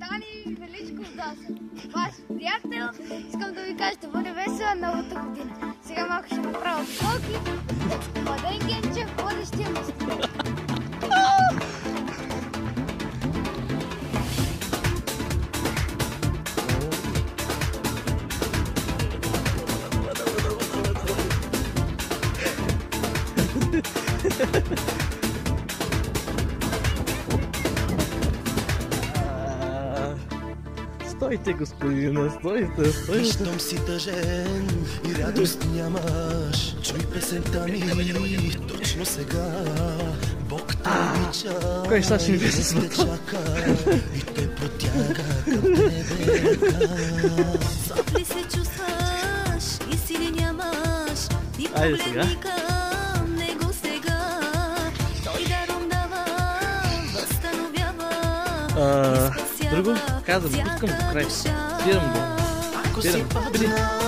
Дани Величков, да съм ваш приятел. Искам да ви кажа, ще бъде весела новата година. Сега малко ще направя скоки. Младен Генчев, водещия мъстър. Стойте, господина, стойте. Виждам си тъжен и радост нямаш. Чуй песента ми точно сега. Бог те обича. Кой сега ще ми те чака и те протяга към тебе. Слаб ли се чувстваш и сили нямаш? Ти погледни към него сега. Той даром дава, възстановява. Друго? Казвам, пускам до край. Спирам го. Ако си падна